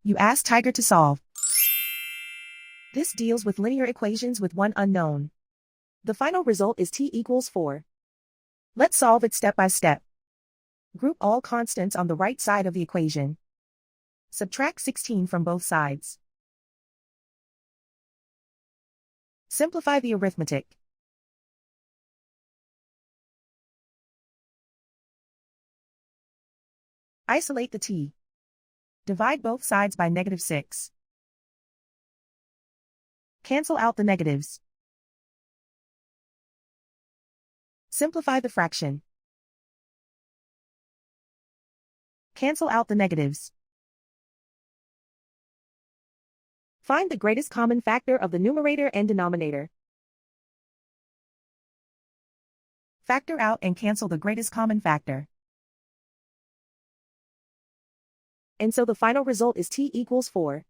You ask Tiger to solve. This deals with linear equations with one unknown. The final result is t equals 4. Let's solve it step by step. Group all constants on the right side of the equation. Subtract 16 from both sides. Simplify the arithmetic. Isolate the t. Divide both sides by -6. Cancel out the negatives. Simplify the fraction. Cancel out the negatives. Find the greatest common factor of the numerator and denominator. Factor out and cancel the greatest common factor. And so the final result is t equals 4.